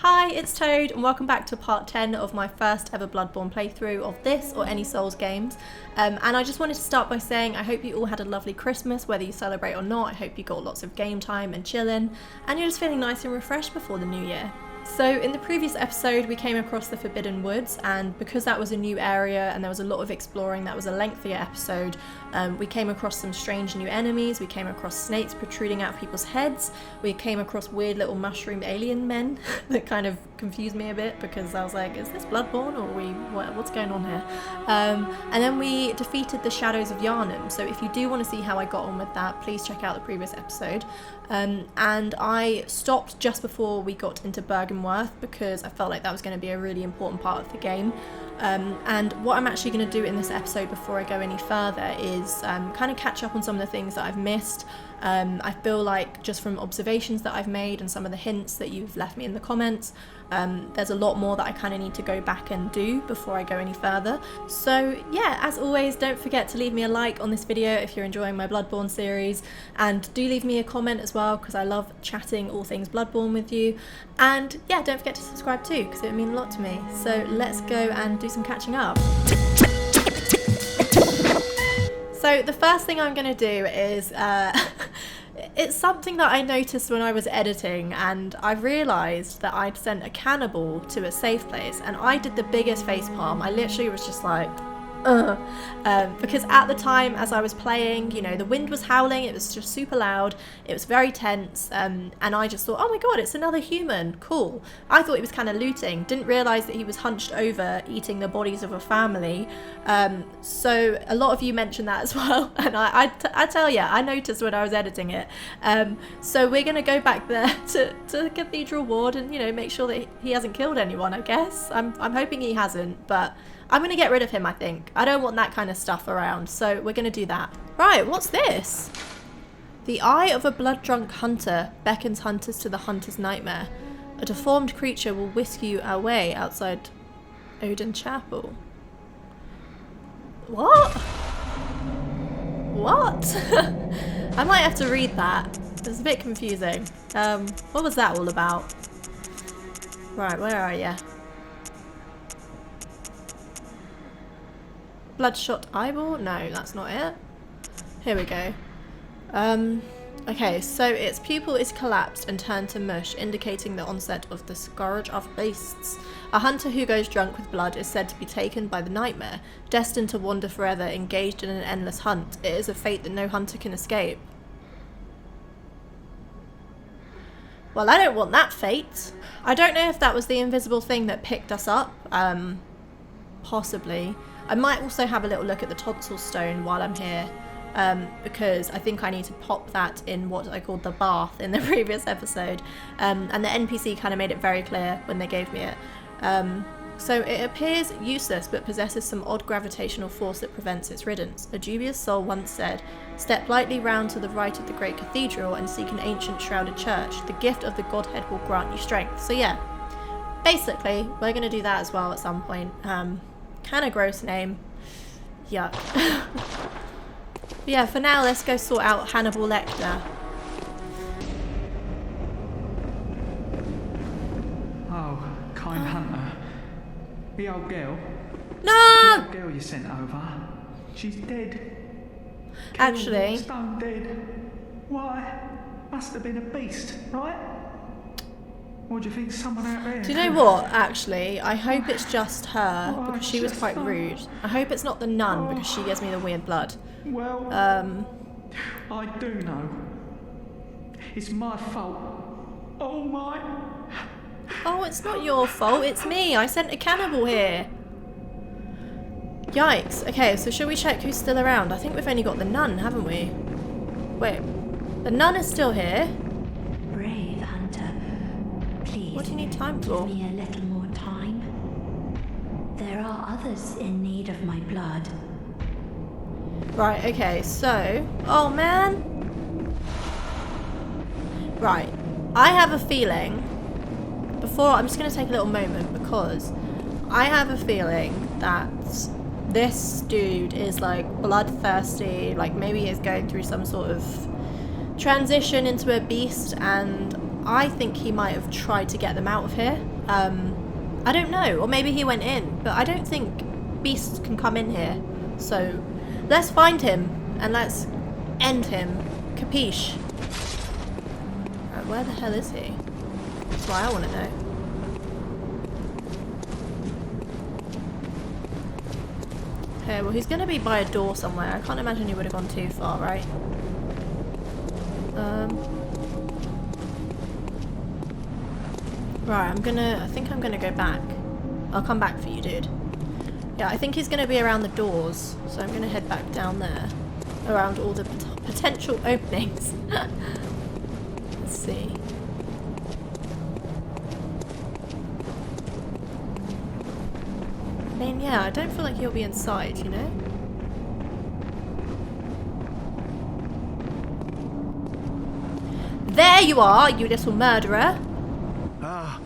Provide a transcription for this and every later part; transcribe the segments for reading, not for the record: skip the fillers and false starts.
Hi, it's Toad and welcome back to part 10 of my first ever Bloodborne playthrough of this or any Souls games. And I just wanted to start by saying I hope you all had a lovely Christmas, whether you celebrate or not. I hope you got lots of game time and chilling, and you're just feeling nice and refreshed before the new year. So in the previous episode we came across the Forbidden Woods, and because that was a new area and there was a lot of exploring, that was a lengthier episode. We came across some strange new enemies, we came across snakes protruding out of people's heads, we came across weird little mushroom alien men that kind of confused me a bit because I was like, is this Bloodborne or what's going on here? And then we defeated the Shadows of Yharnam, so if you do want to see how I got on with that, please check out the previous episode. And I stopped just before we got into Bergenworth because I felt like that was going to be a really important part of the game. And what I'm actually going to do in this episode before I go any further is kind of catch up on some of the things that I've missed. I feel like just from observations that I've made and some of the hints that you've left me in the comments, there's a lot more that I kind of need to go back and do before I go any further. So yeah, as always, don't forget to leave me a like on this video if you're enjoying my Bloodborne series, and do leave me a comment as well because I love chatting all things Bloodborne with you. And yeah, don't forget to subscribe too because it would mean a lot to me. So let's go and do some catching up. So the first thing I'm going to do is, it's something that I noticed when I was editing, and I realised that I'd sent a cannibal to a safe place, and I did the biggest facepalm. I literally was just like, because at the time as I was playing, you know, the wind was howling, it was just super loud, it was very tense, and I just thought, oh my god, it's another human, cool. I thought he was kind of looting, didn't realise that he was hunched over eating the bodies of a family. So a lot of you mentioned that as well, and I tell you, I noticed when I was editing it. So we're going to go back there to the Cathedral Ward and, you know, make sure that he hasn't killed anyone, I guess. I'm hoping he hasn't, but I'm going to get rid of him, I think. I don't want that kind of stuff around, so we're going to do that. Right, what's this? The eye of a blood-drunk hunter beckons hunters to the hunter's nightmare. A deformed creature will whisk you away outside Odin Chapel. What? What? I might have to read that. It's a bit confusing. What was that all about? Right, where are you? Bloodshot eyeball? No, that's not it. Here we go. Okay, so its pupil is collapsed and turned to mush, indicating the onset of the scourge of beasts. A hunter who goes drunk with blood is said to be taken by the nightmare, destined to wander forever, engaged in an endless hunt. It is a fate that no hunter can escape. Well, I don't want that fate. I don't know if that was the invisible thing that picked us up. Possibly. I might also have a little look at the tonsil stone while I'm here, because I think I need to pop that in what I called the bath in the previous episode, and the NPC kind of made it very clear when they gave me it. So it appears useless but possesses some odd gravitational force that prevents its riddance. A dubious soul once said, "Step lightly round to the right of the great cathedral and seek an ancient shrouded church. The gift of the Godhead will grant you strength." So yeah, basically we're going to do that as well at some point. Kind of gross name. Yuck. But yeah, for now let's go sort out Hannibal Lecter. Oh, kind hunter. The old girl. No! The old girl you sent over. She's dead. Actually. Stone dead. Why? Must have been a beast, right? Or do you think someone out there? Do you know what, actually? I hope it's just her, because she was quite rude. I hope it's not the nun, because she gives me the weird blood. Well, I do know. It's my fault. Oh my. Oh, it's not your fault, it's me. I sent a cannibal here. Yikes. Okay, so shall we check who's still around? I think we've only got the nun, haven't we? Wait, the nun is still here. Brave hunter, please. What do you need time for? Give me a little more time. There are others in need of my blood. Right, okay, so... Oh, man! Right, I have a feeling... I'm just going to take a little moment because I have a feeling that this dude is like bloodthirsty, like maybe he's going through some sort of transition into a beast, and I think he might have tried to get them out of here. I don't know, or maybe he went in, but I don't think beasts can come in here. So let's find him and let's end him. Capiche? Right, where the hell is he? That's what I want to know. Okay, well he's going to be by a door somewhere. I can't imagine he would have gone too far, right? Right, I think I'm gonna go back. I'll come back for you, dude. Yeah, I think he's gonna be around the doors, so I'm gonna head back down there. Around all the potential openings. Let's see. I mean, yeah, I don't feel like he'll be inside, you know? There you are, you little murderer. Ah.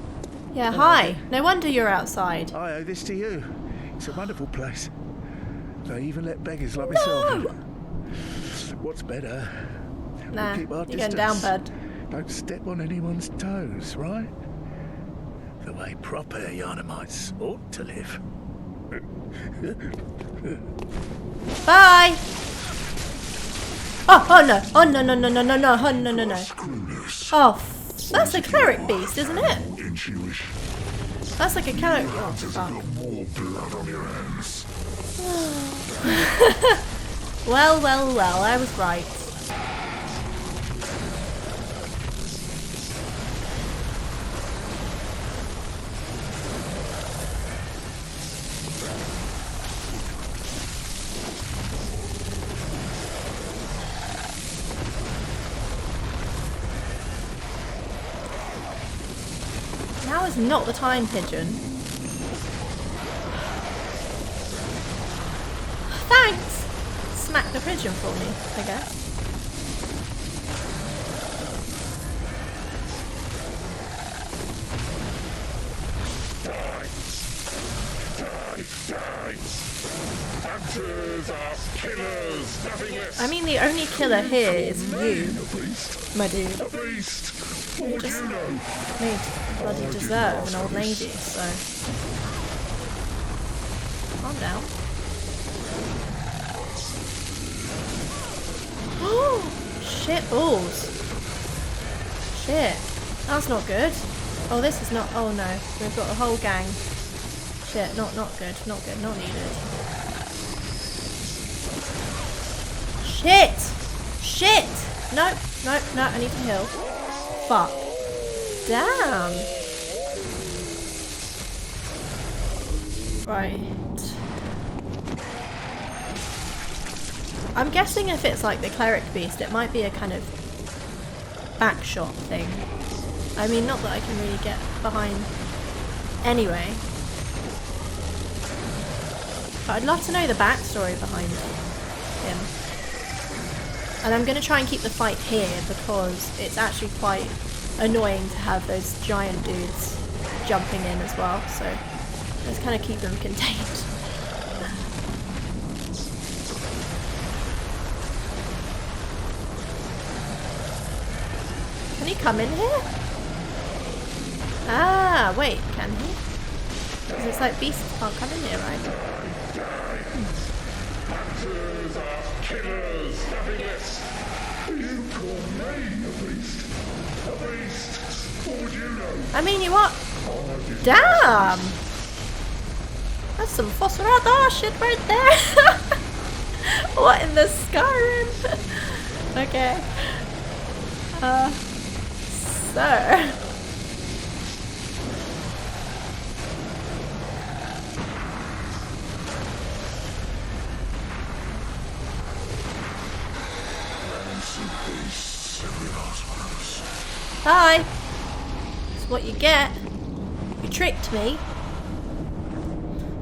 Yeah, hi. No wonder you're outside. I owe this to you. It's a wonderful place. They even let beggars like myself in. What's better? Nah, we keep our you're going down, bud. Don't step on anyone's toes, right? The way proper Yarnamites ought to live. Bye! Oh no! Oh no no no no no no! Oh no no no! Oh, that's a cleric beast, isn't it? That's like a cleric. Oh fuck! Well, well, well. I was right. Now is not the time, pigeon. Thanks! Smack the pigeon for me, I guess. I mean, the only killer here is you, my dude. You just made bloody deserve an old lady, so calm down. Oh, shit balls. Shit, that's not good. Oh, this is not. Oh no, we've got a whole gang. Shit, not good, not good, not needed. Shit! Shit! No, no, no, I need to heal. Fuck. Damn. Right. I'm guessing if it's like the cleric beast, it might be a kind of backshot thing. I mean, not that I can really get behind anyway. But I'd love to know the backstory behind him. And I'm going to try and keep the fight here because it's actually quite annoying to have those giant dudes jumping in as well. So let's kind of keep them contained. Can he come in here? Ah, wait, can he? Because it's like beasts can't come in here, right? Killers, nothing less. You call me a beast? A beast? What would you know? I mean, you are. Damn! That's some Fosforada shit right there! What in the Skyrim? Okay. So. Hi! That's what you get. You tricked me.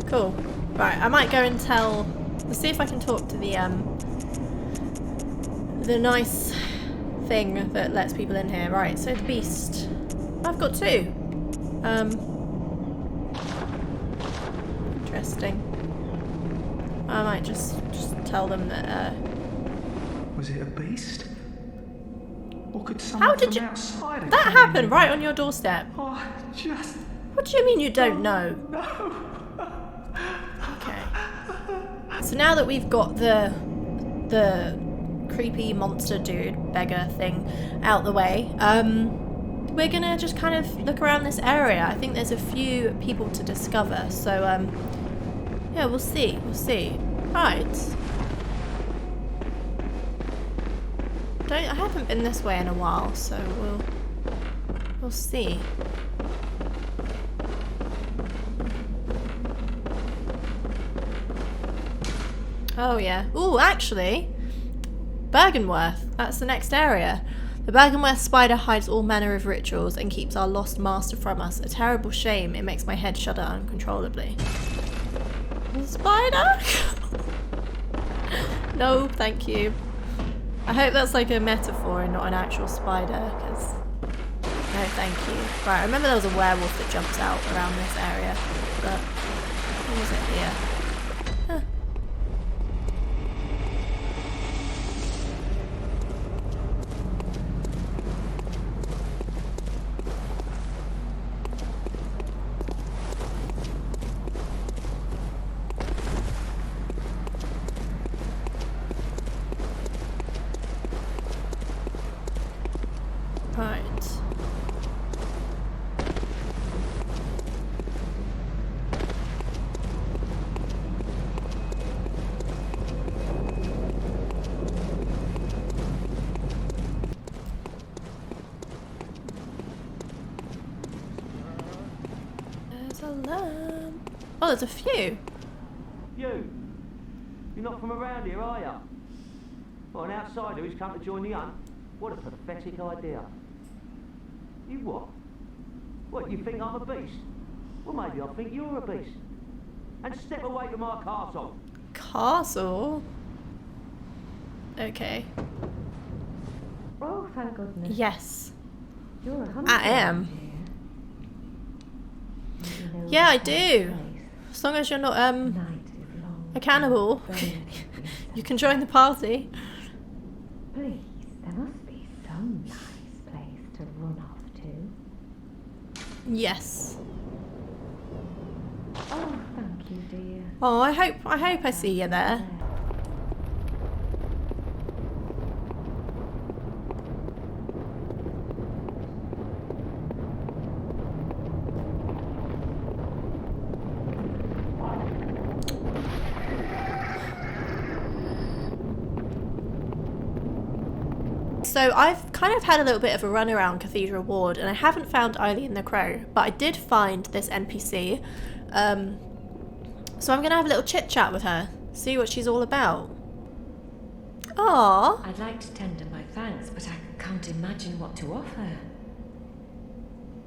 Cool. Right, I might go and tell... Let's see if I can talk to the nice thing that lets people in here. Right, so the beast. I've got two. Interesting. I might just tell them that, Was it a beast? Or could someone How did from you... outside have That come happened in? right on your doorstep. Oh, just... What do you mean you don't know? No. Okay. So now that we've got the creepy monster dude, beggar thing out the way, we're gonna just kind of look around this area. I think there's a few people to discover, so yeah, we'll see. Right. I haven't been this way in a while, so we'll see. Oh yeah. Ooh, actually, Bergenworth. That's the next area. The Bergenworth spider hides all manner of rituals and keeps our lost master from us. A terrible shame. It makes my head shudder uncontrollably. Spider? No, thank you. I hope that's like a metaphor and not an actual spider, because no, thank you. Right, I remember there was a werewolf that jumps out around this area, but where was it here? Huh. Right. There's a lamp. Oh, there's a few. You're not from around here, are you? Well, an outsider who's come to join the hunt? What a pathetic idea. You what? What, you think I'm a beast? Well, maybe I think you're a beast. And step away from my castle. Castle? Okay. Oh, thank goodness. Yes. You're a hunter. I am. Yeah, I do. As long as you're not a cannibal, you can join the party. Please, there must be some nice place to run off to. Yes. Oh, thank you, dear. Oh, I hope I see you there. So I've kind of had a little bit of a run around Cathedral Ward and I haven't found Eileen The Crow, but I did find this NPC. So I'm going to have a little chit chat with her, see what she's all about. Aww. I'd like to tender my thanks, but I can't imagine what to offer.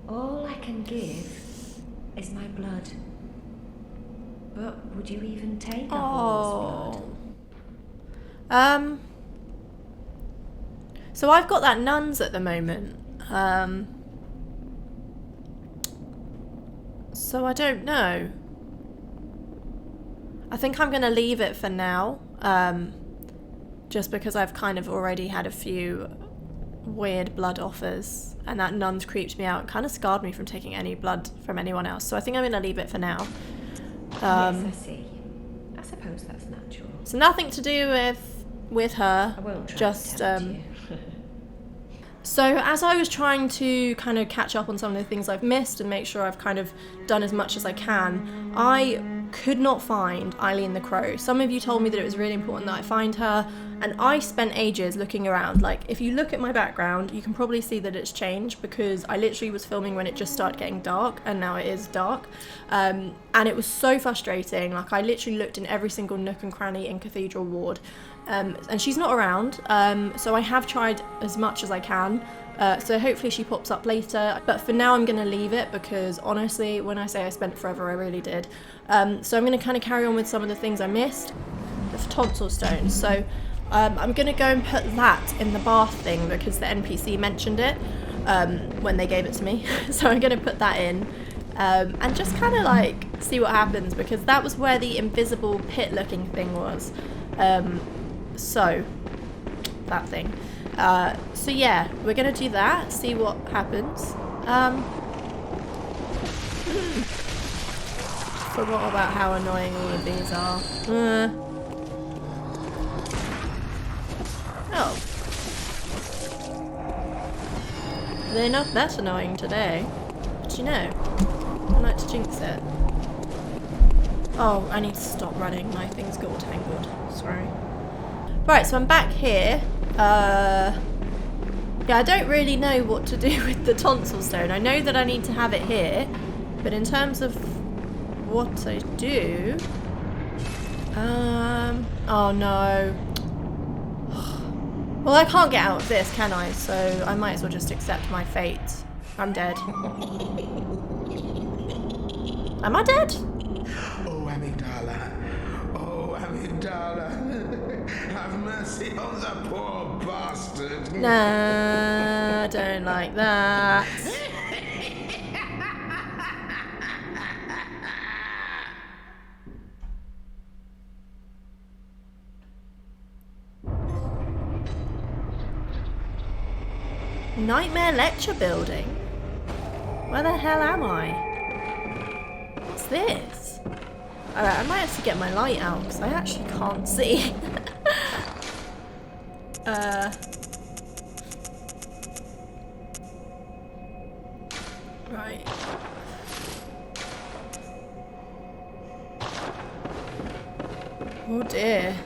All I can give is my blood. But would you even take a horse's blood? So I've got that nuns at the moment. So I don't know. I think I'm going to leave it for now. Just because I've kind of already had a few weird blood offers. And that nuns creeped me out. It kind of scarred me from taking any blood from anyone else. So I think I'm going to leave it for now. Yes, I see. I suppose that's natural. So nothing to do with her. I won't try just to tempt you. So as I was trying to kind of catch up on some of the things I've missed and make sure I've kind of done as much as I can, I could not find Eileen The Crow. Some of you told me that it was really important that I find her, and I spent ages looking around. Like, if you look at my background, you can probably see that it's changed because I literally was filming when it just started getting dark, and now it is dark. And it was so frustrating. Like, I literally looked in every single nook and cranny in Cathedral Ward. And she's not around, so I have tried as much as I can, so hopefully she pops up later, but for now I'm going to leave it because honestly, when I say I spent forever, I really did. So I'm going to kind of carry on with some of the things I missed. The tonsil stones, so I'm going to go and put that in the bath thing because the NPC mentioned it when they gave it to me, so I'm going to put that in. And just kind of like see what happens because that was where the invisible pit looking thing was. So, that thing. So yeah, we're gonna do that, see what happens. Forgot about how annoying all of these are. Oh. They're not that annoying today. But you know, I like to jinx it. Oh, I need to stop running. My things got all tangled. Sorry. Right, so I'm back here. Yeah, I don't really know what to do with the tonsil stone. I know that I need to have it here, but in terms of what I do... oh no. Well, I can't get out of this, can I? So I might as well just accept my fate. I'm dead. Am I dead? Oh, Amygdala. Oh, Amygdala. Have mercy on the poor bastard. Nah, I don't like that. Nightmare lecture building? Where the hell am I? What's this? Alright, I might have to get my light out because I actually can't see. Right. Oh dear.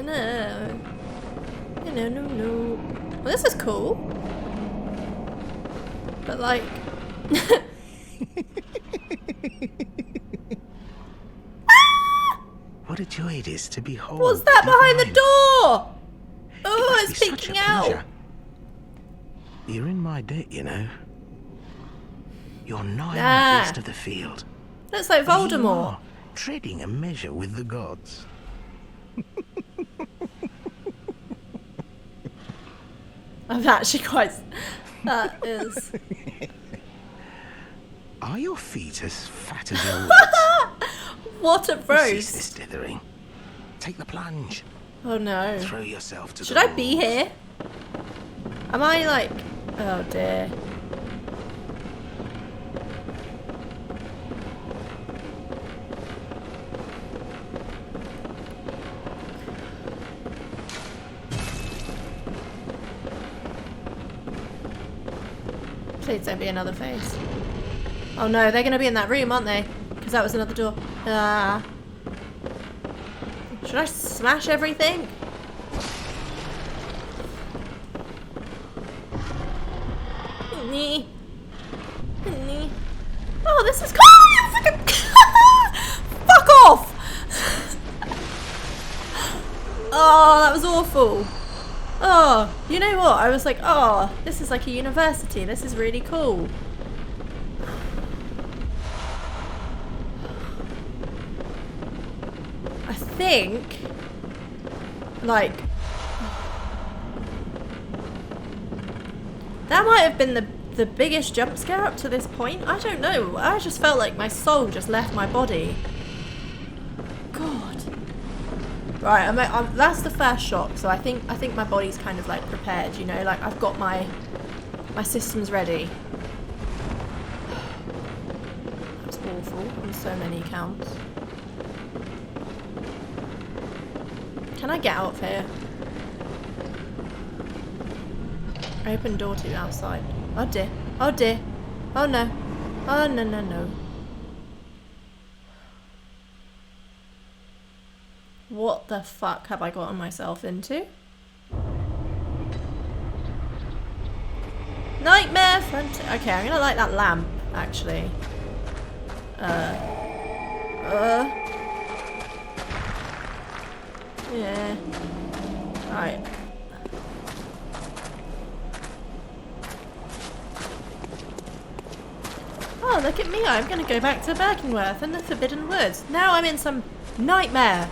No. Well, this is cool. But like... What a joy it is to behold. What's that behind the door? Oh, It it's must be such peeking a out. pleasure. You're in my debt, you know. You're nigh on the beast of the field. Looks like You Voldemort. are treading a measure with the gods. I'm actually quite... That is... Are your feet as fat as your legs? What a Cease roast. this dithering. Take the plunge. Oh no. Throw yourself to Should the I be wolves. here? Am I like... Oh dear. Please don't be another face. Oh no, they're going to be in that room, aren't they? Because that was another door. Ah. Should I smash everything? Oh, this is cool! Fuck off! Oh, that was awful. Oh, you know what? I was like, oh, this is like a university. This is really cool. I think, like, that might have been the biggest jump scare up to this point. I don't know. I just felt like my soul just left my body. God. Right, that's the first shock. So I think my body's kind of like prepared. You know, like I've got my systems ready. That's awful on so many counts. Can I get out of here? Open door to outside. Oh dear. Oh dear. Oh no. Oh no no no. What the fuck have I gotten myself into? Nightmare front. Okay, I'm gonna light that lamp actually. Yeah. Alright. Oh, look at me. I'm going to go back to Berkenworth and the Forbidden Woods. Now I'm in some nightmare.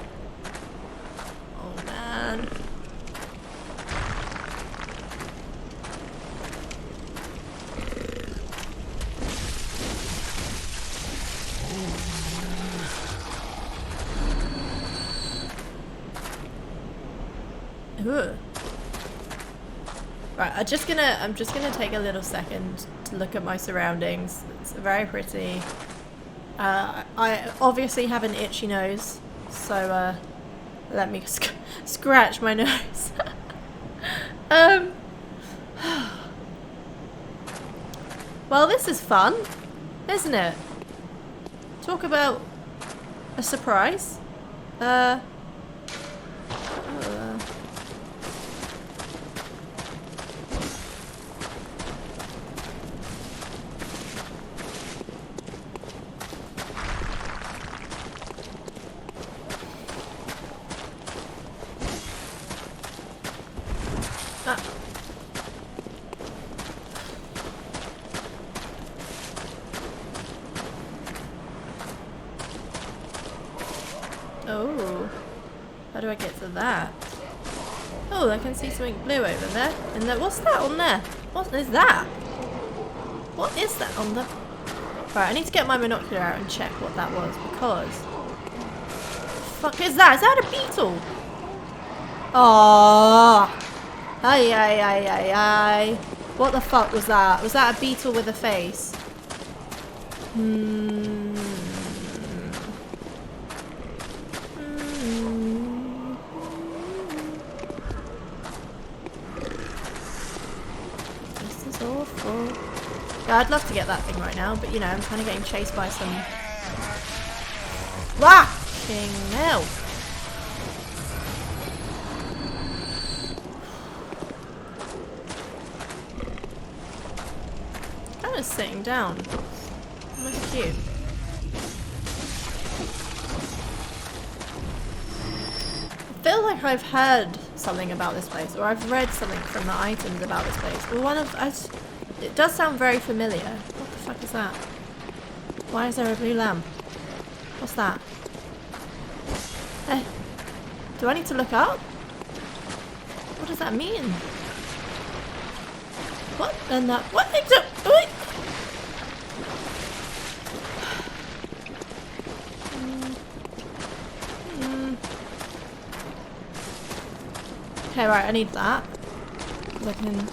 Oh, man. Ugh. Right, I'm just gonna take a little second to look at my surroundings. It's very pretty. I obviously have an itchy nose, so let me scratch my nose. Well, this is fun, isn't it? Talk about a surprise. Oh, how do I get to that? Oh, I can see something blue over there. And then what's that on there? What is that? What is that on the... Right, I need to get my binocular out and check what that was, because... Fuck is that? Is that a beetle? Oh, ay ay ay ay ay. What the fuck was that? Was that a beetle with a face? This is awful. Yeah, I'd love to get that thing right now, but you know, I'm kind of getting chased by some... Fucking hell. Kind of sitting down. Almost cute. I feel like I've heard something about this place, or I've read something from the items about this place. Well, it does sound very familiar. What the fuck is that? Why is there a blue lamp? What's that? Do I need to look up? What does that mean? What? And that? What? Wait. Okay, right, I need that. I can...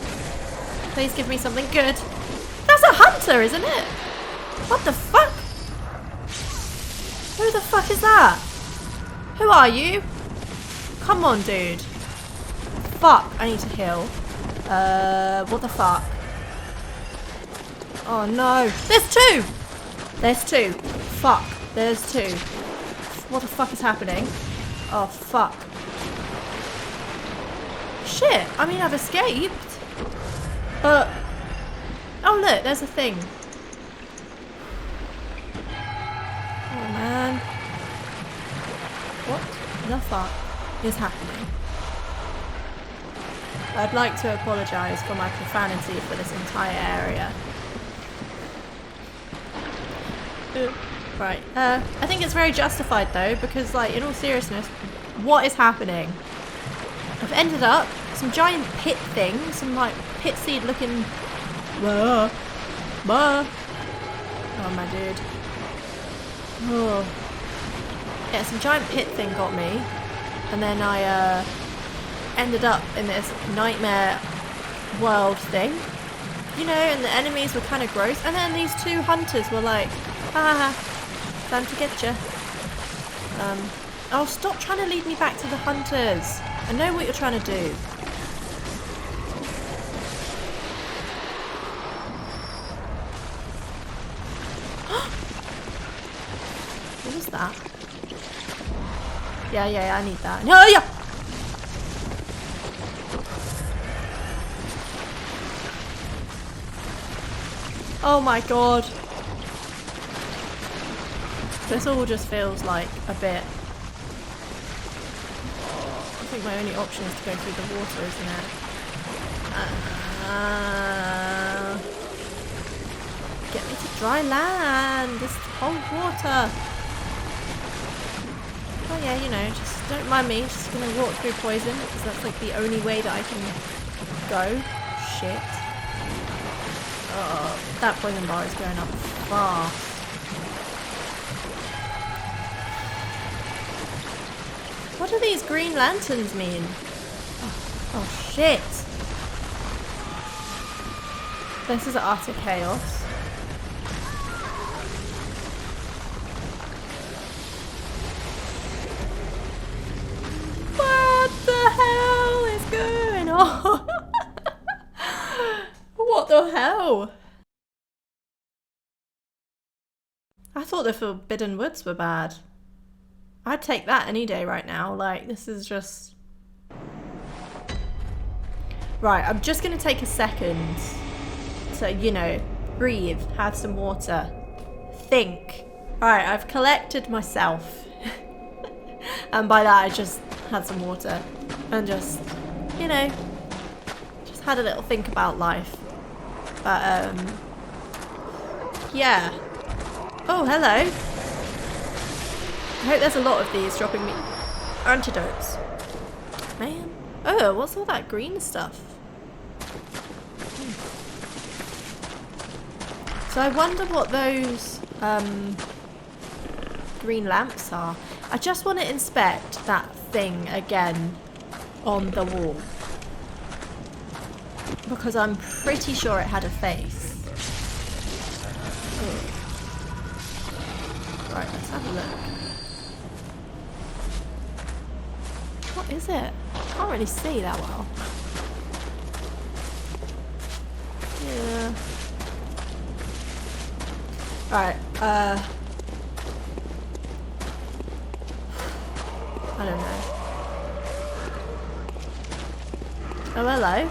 Please give me something good. That's a hunter, isn't it? What the fuck? Who the fuck is that? Who are you? Come on, dude. Fuck, I need to heal. What the fuck? Oh no. There's two! There's two. Fuck. There's two. What the fuck is happening? Oh, fuck. Shit. I mean, I've escaped. But... Oh, look. There's a thing. Oh, man. What the fuck is happening? I'd like to apologise for my profanity for this entire area. Right. I think it's very justified though, because like, in all seriousness, what is happening? I've ended up some giant pit thing, some like pit seed looking... Oh my dude. Oh. Yeah, some giant pit thing got me, and then I ended up in this nightmare world thing, you know, and the enemies were kind of gross, and then these two hunters were like, ah, time to get you. Oh, stop trying to lead me back to the hunters. I know what you're trying to do. What is that? Yeah, I need that. No, yeah. Oh my god. This all just feels like a bit... I think my only option is to go through the water, isn't it? Get me to dry land! This whole water! Oh yeah, you know, just don't mind me, just gonna walk through poison, because that's like the only way that I can go. Shit. Oh, that poison bar is going up fast. What do these green lanterns mean? Oh. Oh shit! This is utter chaos. What the hell is going on? What the hell? I thought the Forbidden Woods were bad. I'd take that any day right now. Like, this is just... Right, I'm just gonna take a second to, you know, breathe, have some water, think. Alright, I've collected myself. And by that I just had some water and just, you know, just had a little think about life. But, yeah. Oh, hello. I hope there's a lot of these dropping me antidotes. Man. Oh, what's all that green stuff? So I wonder what those green lamps are. I just want to inspect that thing again on the wall. Because I'm pretty sure it had a face. Oh. Right, let's have a look. What is it? I can't really see that well. Yeah. Right, I don't know. Oh, hello.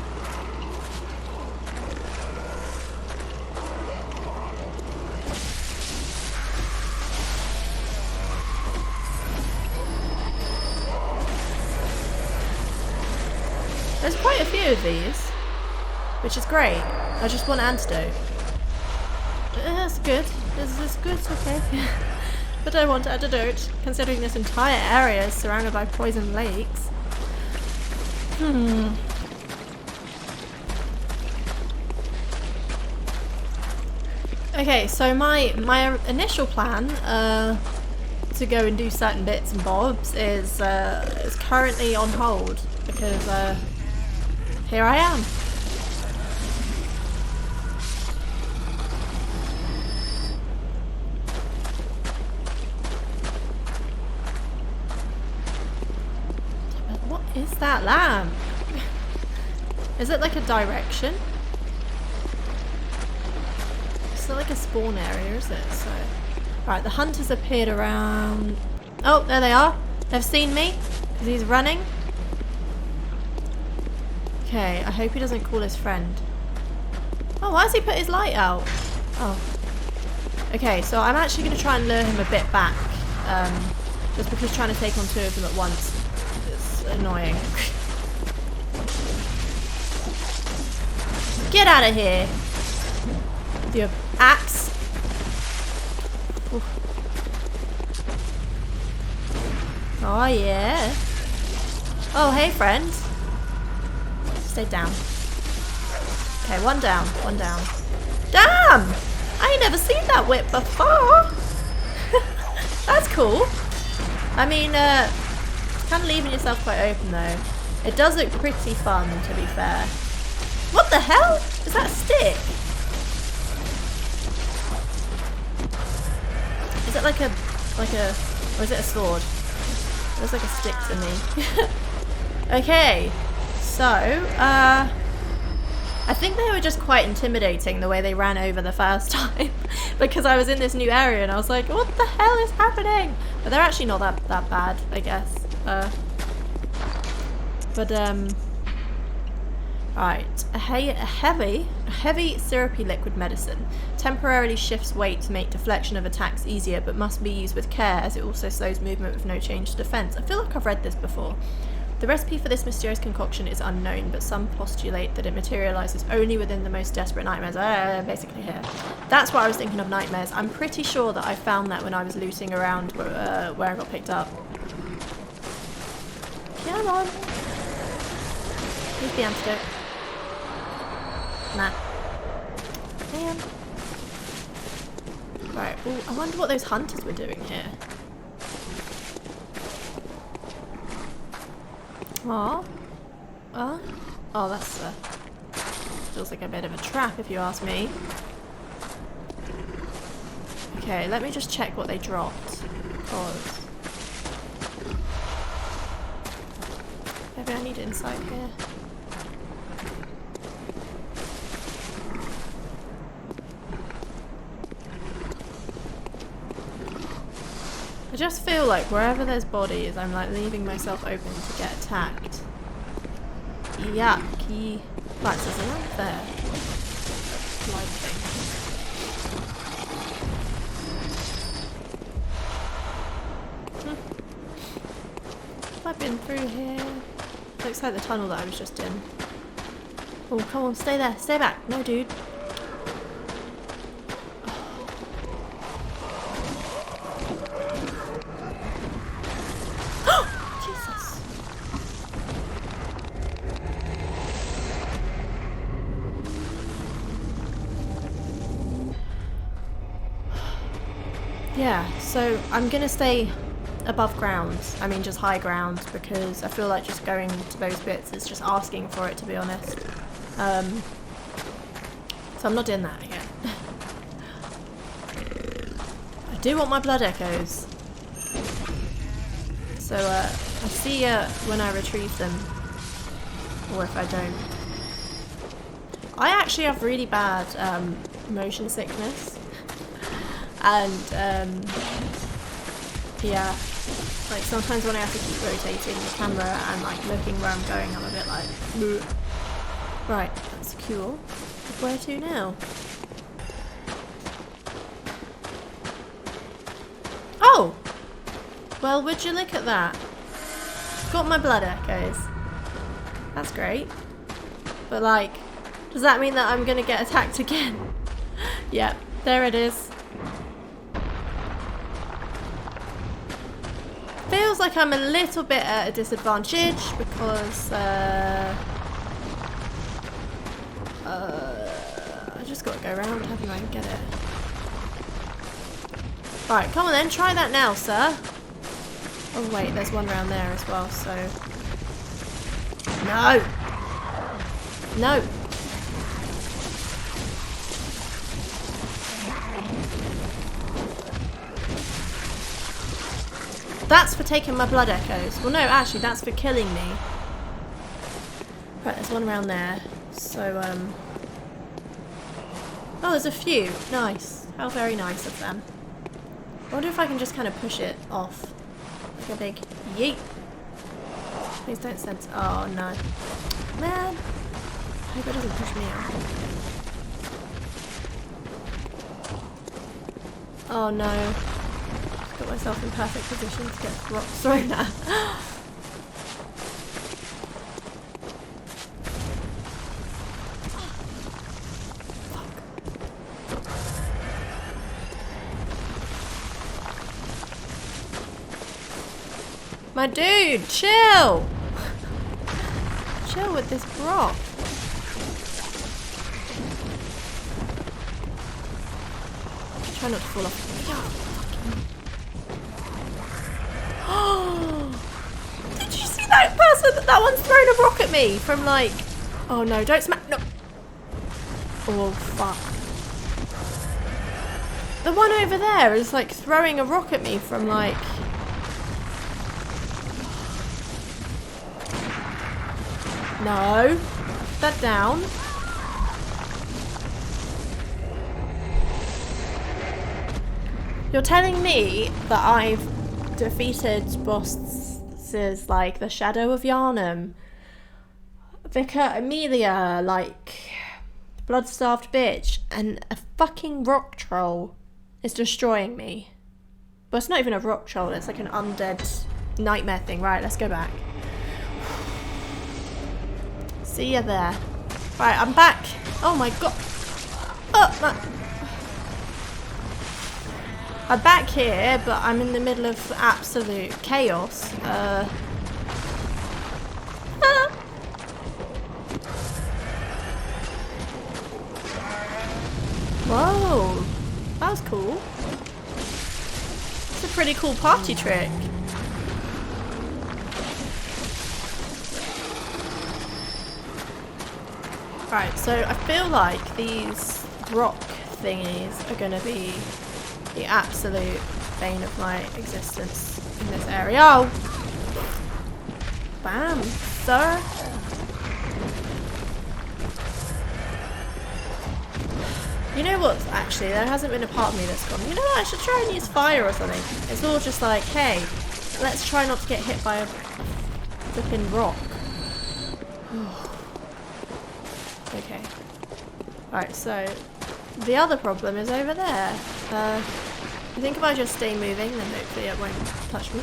There's quite a few of these, which is great. I just want an antidote. That's good. This is good, okay. But I want antidote, considering this entire area is surrounded by poison lakes. Okay, so my initial plan to go and do certain bits and bobs is currently on hold because here I am. What is that lamp? Is it like a direction? It's not like a spawn area, is it? So, right, the hunters appeared around. Oh, there they are. They've seen me because he's running. Okay, I hope he doesn't call his friend. Oh, why has he put his light out? Oh. Okay, so I'm actually going to try and lure him a bit back. Just because trying to take on two of them at once is annoying. Get out of here! With your axe. Oof. Oh, yeah. Oh, hey, friend. Stay down. Okay, one down, one down. Damn! I ain't never seen that whip before. That's cool. I mean, kind of leaving yourself quite open though. It does look pretty fun, to be fair. What the hell? Is that a stick? Is it like a, or is it a sword? It looks like a stick to me. Okay. So, I think they were just quite intimidating the way they ran over the first time because I was in this new area and I was like, what the hell is happening? But they're actually not that bad, I guess. Right, a heavy syrupy liquid medicine temporarily shifts weight to make deflection of attacks easier, but must be used with care as it also slows movement with no change to defense. I feel like I've read this before. The recipe for this mysterious concoction is unknown, but some postulate that it materializes only within the most desperate nightmares. Basically here. That's why I was thinking of nightmares. I'm pretty sure that I found that when I was looting around where I got picked up. Come on. Here's the antidote. Nah. Man. Right, ooh, I wonder what those hunters were doing here. Aww. Oh, that's feels like a bit of a trap if you ask me. Okay, let me just check what they dropped. Because maybe I need insight here. I just feel like wherever there's bodies, I'm like leaving myself open to get attacked. Yucky. Right, so there's a lamp there. Light thing. Have I been through here? Looks like the tunnel that I was just in. Oh, come on, stay there. Stay back. No, dude. Yeah, so I'm gonna stay above ground, I mean just high ground, because I feel like just going to those bits is just asking for it, to be honest. So I'm not doing that again. I do want my blood echoes. So I see when I retrieve them, or if I don't. I actually have really bad motion sickness. And yeah, like sometimes when I have to keep rotating the camera and like looking where I'm going, I'm a bit like, bleh. Right, that's cool. Where to now? Oh! Well, would you look at that? Got my blood echoes. That's great. But like, does that mean that I'm gonna get attacked again? Yep, there it is. Feels like I'm a little bit at a disadvantage because I just got to go around, haven't I, and get it. Right, come on then, try that now, sir. Oh wait, there's one around there as well, so... No! No! That's for taking my blood echoes. Well, no, actually, that's for killing me. Right, there's one around there. So, oh, there's a few. Nice. How very nice of them. I wonder if I can just kind of push it off. Like a big yeet. Please don't sense. Oh, no. Man. I hope it doesn't push me off. Oh, no. Got myself in perfect position to get rocks thrown at. My dude, chill! Chill with this rock. Try not to fall off. Did you see that person? That one's thrown a rock at me from like... Oh no, don't smack... No. Oh fuck. The one over there is like throwing a rock at me from like... No. Put that down. You're telling me that I've defeated bosses like the Shadow of Yharnam, Vicar Amelia, like blood-starved bitch, and a fucking rock troll is destroying me. But it's not even a rock troll, it's like an undead nightmare thing. Right, let's go back. See ya there. Right, I'm back. Oh my god. Oh, my... I'm back here, but I'm in the middle of absolute chaos. Whoa, that was cool. It's a pretty cool party trick. Right, so I feel like these rock thingies are going to be the absolute bane of my existence in this area. Oh! Bam, sir. You know what, actually, there hasn't been a part of me that's gone, you know what, I should try and use fire or something. It's all just like, hey, let's try not to get hit by a flipping rock. Okay. Right, so the other problem is over there. I think if I just stay moving, then hopefully it won't touch me.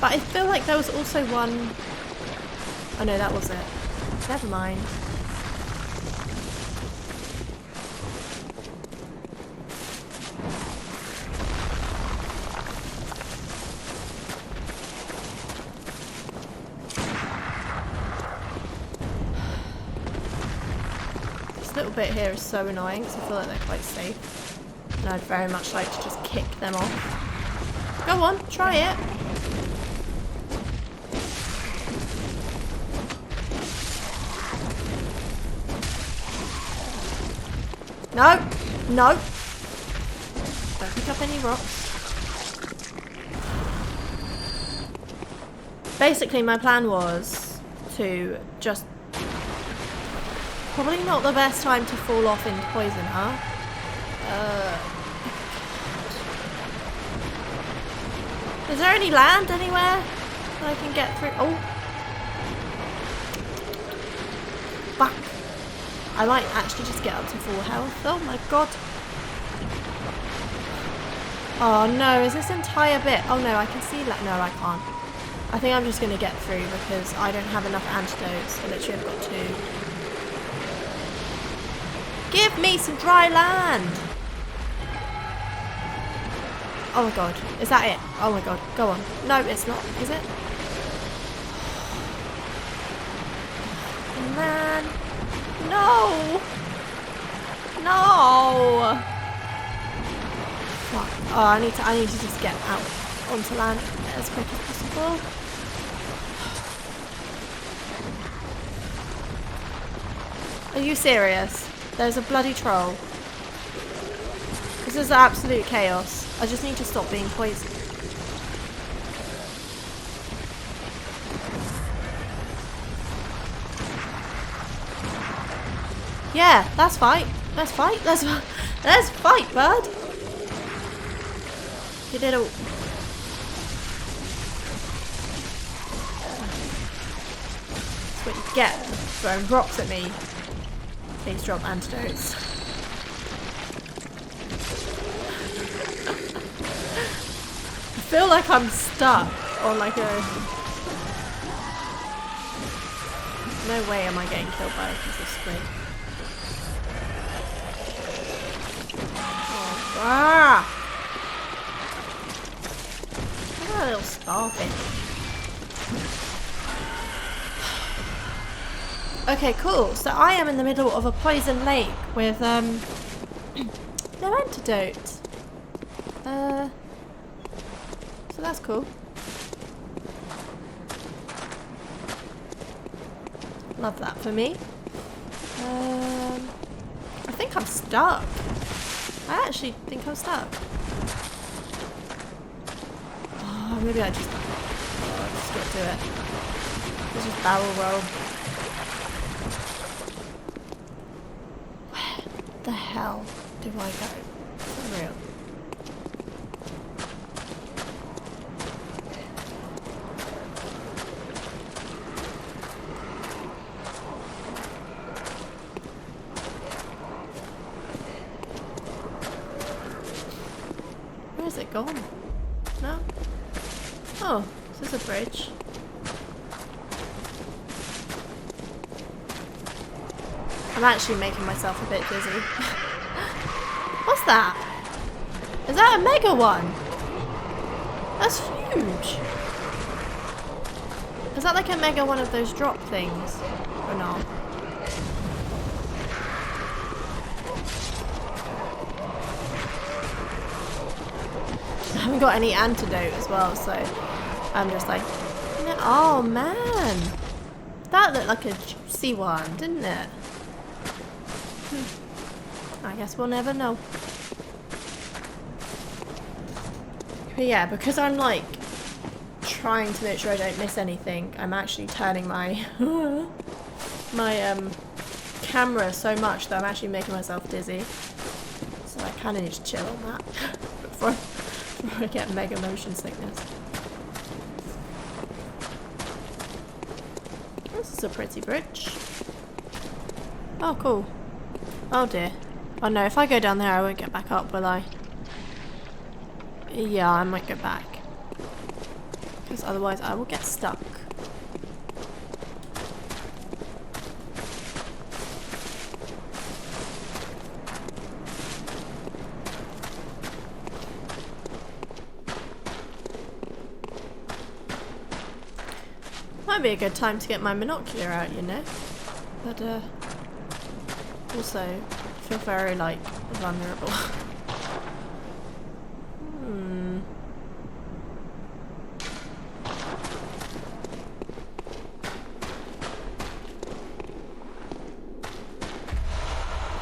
But I feel like there was also one... Oh no, that was it. Never mind. This little bit here is so annoying because I feel like they're quite safe. And I'd very much like to just kick them off. Go on, try it. No! No! Don't pick up any rocks. Basically, my plan was to just... Probably not the best time to fall off into poison, huh? Is there any land anywhere that I can get through? Oh! Fuck! I might actually just get up to full health. Oh my god. Oh no, is this entire bit? Oh no, I can see that. No, I can't. I think I'm just going to get through because I don't have enough antidotes. I literally have got 2. Give me some dry land! Oh my god, is that it? Oh my god, go on. No, it's not, is it? Man. No! No! Fuck. Oh, I need to just get out onto land as quick as possible. Are you serious? There's a bloody troll. This is absolute chaos. I just need to stop being poisoned. Yeah, let's fight. Let's fight. Let's fight, bud. You did all. That's what you get for throwing rocks at me. Please drop antidotes. I feel like I'm stuck on like a... No way am I getting killed by a piece of squid. Oh, ah! Look at that little starfish. Okay, cool. So I am in the middle of a poison lake with no antidote. So that's cool. Love that for me. I think I'm stuck. I actually think I'm stuck. Oh, maybe I just got to do it. Let's just barrel roll. Where the hell do I go? For real. Where's it gone? No? Oh, this is a bridge. I'm actually making myself a bit dizzy. What's that? Is that a mega one? That's huge. Is that like a mega one of those drop things? Or not? I haven't got any antidote as well, so I'm just like, oh man, that looked like a juicy one, didn't it? I guess we'll never know. But yeah, because I'm like trying to make sure I don't miss anything, I'm actually turning my my camera so much that I'm actually making myself dizzy. So I kind of need to chill on that before I get mega motion sickness. This is a pretty bridge. Oh, cool. Oh dear. Oh no, if I go down there I won't get back up, will I? Yeah, I might go back. Because otherwise I will get stuck. Might be a good time to get my binocular out, you know? But, also feel very, like, vulnerable.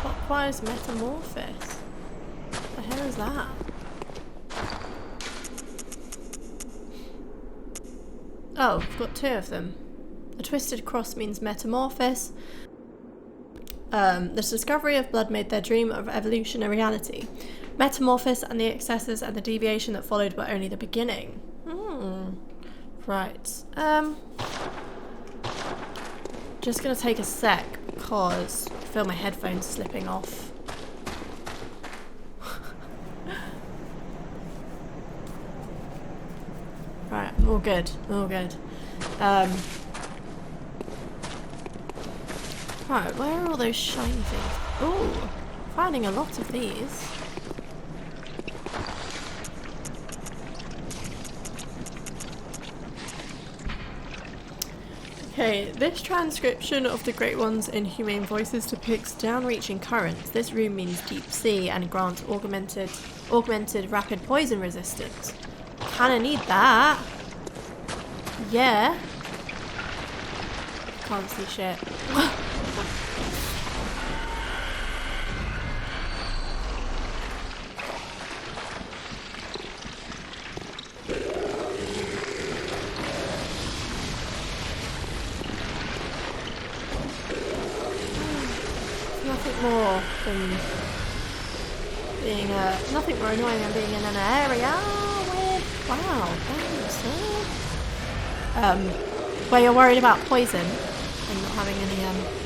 Clockwise metamorphosis? What the hell is that? Oh, I've got two of them. A twisted cross means metamorphosis. The discovery of blood made their dream of evolution a reality. Metamorphosis and the excesses and the deviation that followed were only the beginning. Right. Just gonna take a sec because I feel my headphones slipping off. Right, all good, all good. Right, where are all those shiny things? Ooh, finding a lot of these. Okay, this transcription of the Great One's inhumane voices depicts down-reaching currents. This room means deep sea and grants augmented rapid poison resistance. Kinda need that. Yeah. Can't see shit. Nothing more annoying than being in an area with where you're worried about poison and not having any antidote.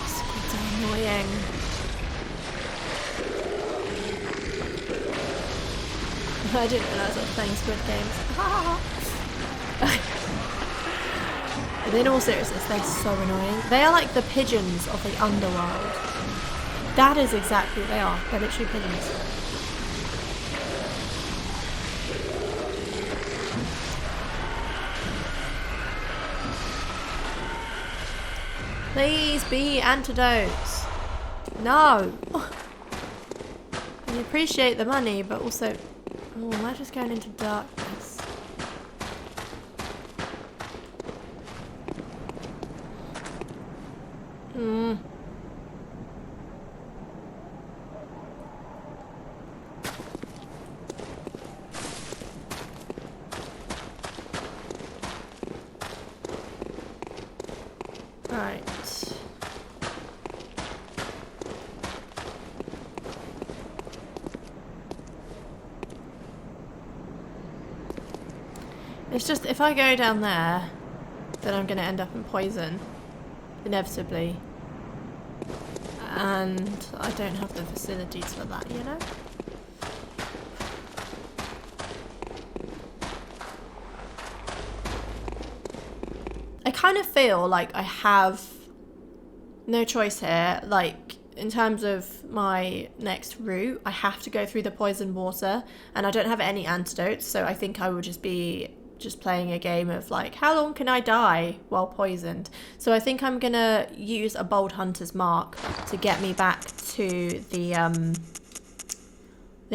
Squids are annoying. I didn't realise I was playing Squid Games. And in all seriousness, they're so annoying. They are like the pigeons of the underworld. That is exactly what they are. They're literally pigeons. Please be antidotes. No. I appreciate the money, but also... Oh, am I just going into darkness? Right. It's just, if I go down there, then I'm going to end up in poison. Inevitably. And I don't have the facilities for that, you know? I kind of feel like I have no choice here. Like, in terms of my next route, I have to go through the poison water, and I don't have any antidotes, so I think I would just be playing a game of like, how long can I die while poisoned? So I think I'm gonna use a bold hunter's mark to get me back to the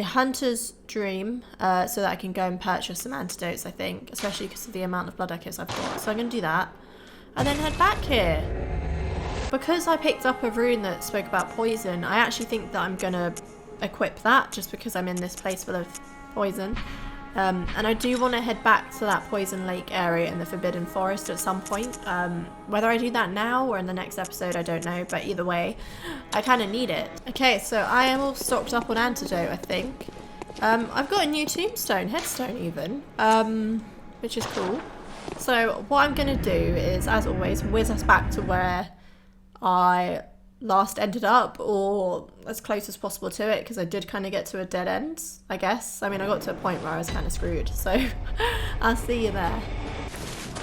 hunter's dream, so that I can go and purchase some antidotes, I think, especially because of the amount of blood echoes I've got. So I'm gonna do that and then head back here. because I picked up a rune that spoke about poison, I actually think that I'm gonna equip that just because I'm in this place full of poison. And I do want to head back to that Poison Lake area in the Forbidden Forest at some point. Whether I do that now or in the next episode, I don't know, but either way, I kind of need it. Okay, so I am all stocked up on antidote, I think. I've got a new tombstone, headstone even, which is cool. So what I'm going to do is, as always, whiz us back to where I last ended up, or as close as possible to it, because I did kind of get to a dead end, I guess. I mean, I got to a point where I was kind of screwed, so I'll see you there.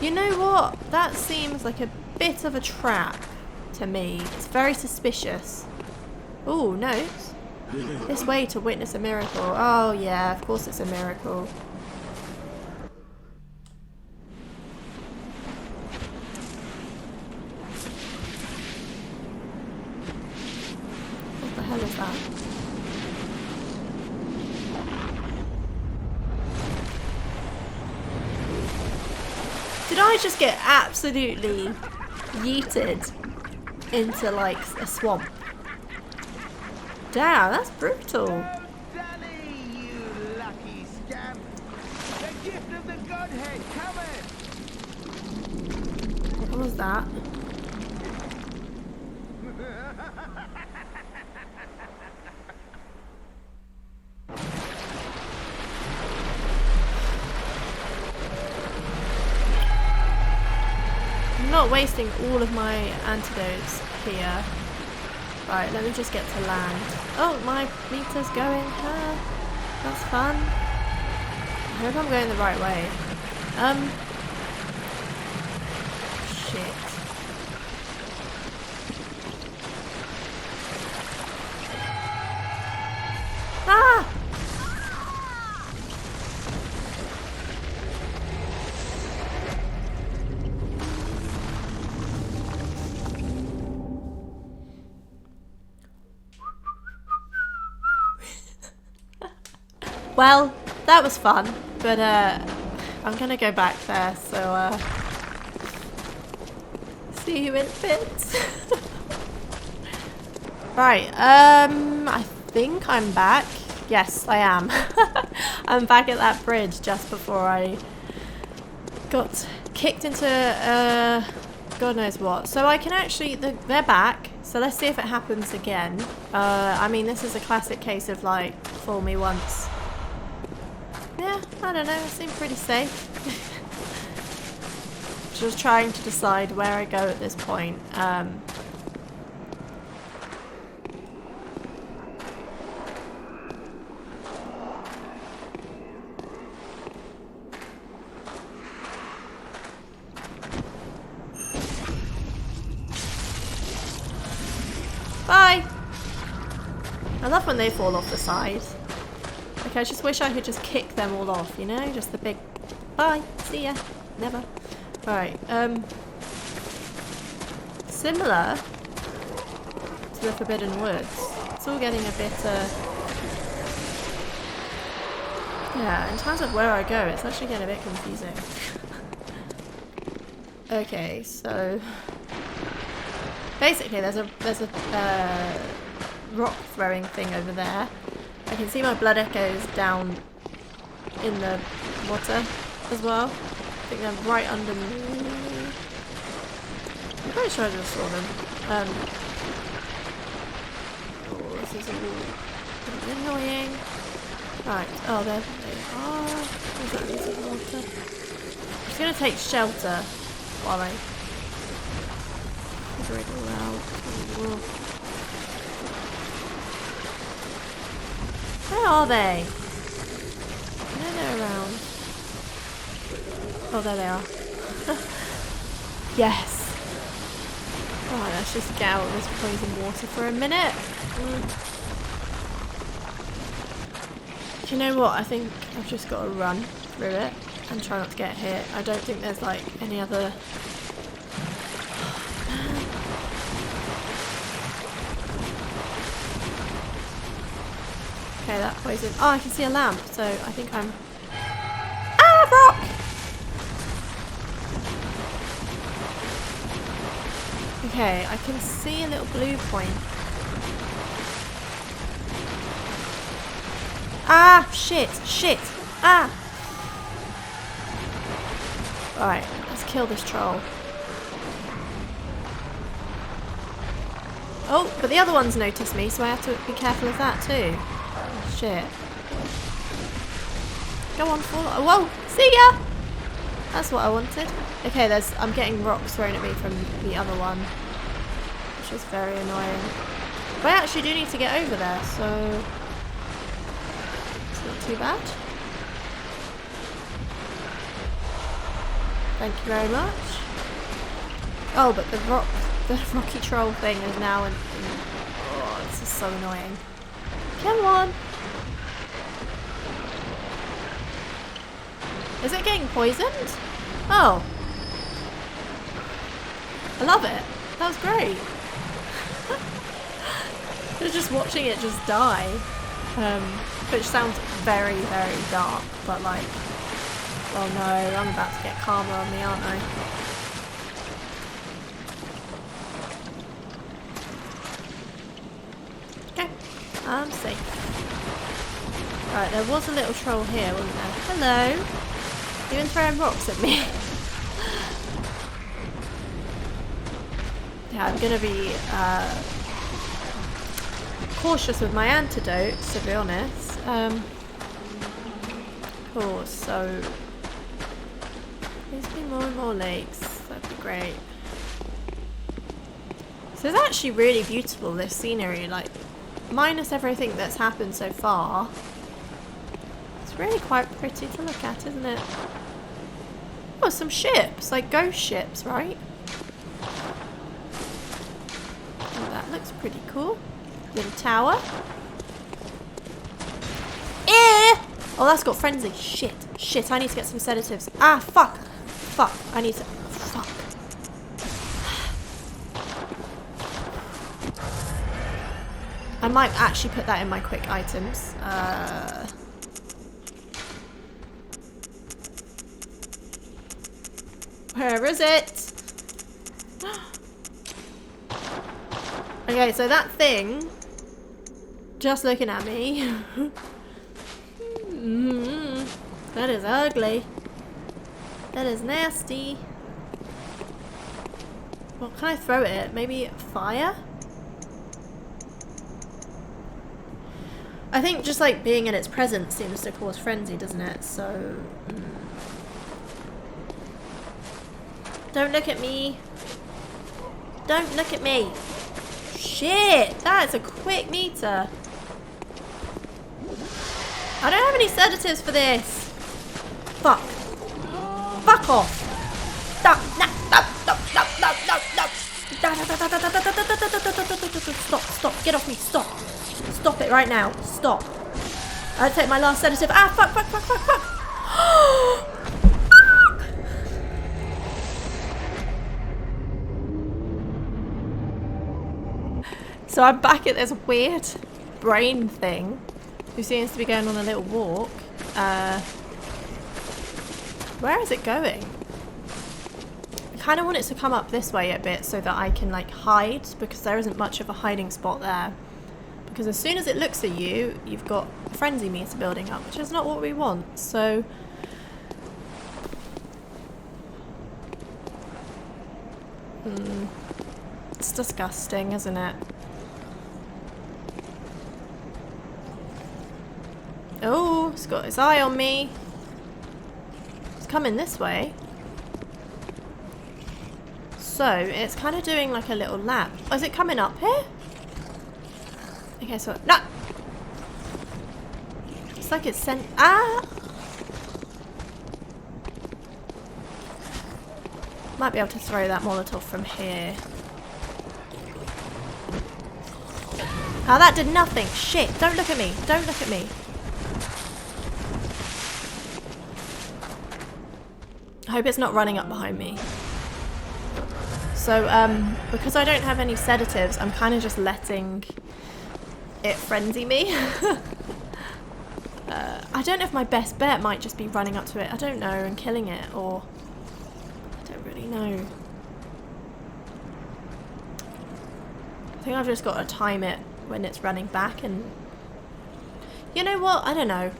You know what? That seems like a bit of a trap to me. It's very suspicious. Ooh, notes. This way to witness a miracle. Oh yeah, of course it's a miracle. What the hell is that? Did I just get absolutely yeeted into like a swamp? Damn, that's brutal. Danny, you lucky scamp! The gift of the Godhead coming! What was that? I'm not wasting all of my antidotes here. Right, let me just get to land. Oh, my meter's going. That's fun. I hope I'm going the right way. Shit. Ah! Well, that was fun, but I'm gonna go back there, so see you in a bit. Right, I think I'm back. Yes, I am. I'm back at that bridge just before I got kicked into God knows what. So I can actually, they're back, so let's see if it happens again. I mean, this is a classic case of like, fool me once. Yeah, I don't know, it seemed pretty safe. Just trying to decide where I go at this point. Bye! I love when they fall off the side. Okay, I just wish I could just kick them all off, you know? Just the big bye, see ya, never. Alright, similar to the Forbidden Woods. It's all getting a bit, yeah, in terms of where I go, it's actually getting a bit confusing. Okay, so basically there's a rock throwing thing over there. I can see my blood echoes down in the water as well. I think they're right under me. I'm pretty sure I just saw them. Oh, this is all annoying. Right, oh, there they are. There's that piece of water. I'm just going to take shelter while I figure it all out. Oh, where are they? I know they're around. Oh, there they are. Yes. Alright, let's just get out of this poison water for a minute. Do you know what? I think I've just got to run through it and try not to get hit. I don't think there's like any other... Okay, that poison. Oh, I can see a lamp, so I think I'm... Ah, rock! Okay, I can see a little blue point. Ah, shit, shit, ah! Alright, let's kill this troll. Oh, but the other one's noticed me, so I have to be careful of that too. Shit. Go on, fall. Whoa! See ya! That's what I wanted. Okay, I'm getting rocks thrown at me from the other one, which is very annoying. But I actually do need to get over there, so it's not too bad. Thank you very much. Oh, but the rocky troll thing is now in oh, this is so annoying. Come on. Is it getting poisoned? Oh. I love it. That was great. I was just watching it just die. Which sounds very, very dark, but like, oh no, I'm about to get karma on me, aren't I? Okay, I'm safe. Right, there was a little troll here, wasn't there? Hello. You've been throwing rocks at me. Yeah, I'm gonna be cautious with my antidotes, to be honest. Cool, so there's been more and more lakes. That'd be great. So it's actually really beautiful, this scenery, like minus everything that's happened so far. It's really quite pretty to look at, isn't it? Oh, some ships, like ghost ships, right? Oh, that looks pretty cool. Little tower. Eh! Oh, that's got frenzy. Shit. Shit, I need to get some sedatives. Ah, fuck. Fuck. I need to... Fuck. I might actually put that in my quick items. Where is it? Okay, so that thing, just looking at me, that is ugly. That is nasty. What can I throw at it? Maybe fire? I think just like being in its presence seems to cause frenzy, doesn't it? So... Don't look at me. Don't look at me. Shit, that is a quick meter. I don't have any sedatives for this. Fuck. Fuck off. Stop. Stop, stop. Get off me. Stop. Stop it right now. Stop. I'll take my last sedative. Ah, fuck, fuck, fuck, fuck, fuck. So I'm back at this weird brain thing who seems to be going on a little walk. Where is it going? I kind of want it to come up this way a bit so that I can like hide, because there isn't much of a hiding spot there. Because as soon as it looks at you, you've got a frenzy meter building up, which is not what we want. So it's disgusting, isn't it? Oh, it's got its eye on me. It's coming this way. So, it's kind of doing like a little lap. Oh, is it coming up here? Okay, so... No! It's like it's sent... Ah! Might be able to throw that Molotov from here. Oh, that did nothing. Shit, don't look at me. Don't look at me. I hope it's not running up behind me. So, because I don't have any sedatives, I'm kind of just letting it frenzy me. I don't know if my best bet might just be running up to it, I don't know, and killing it, or... I don't really know. I think I've just got to time it when it's running back, and you know what? I don't know.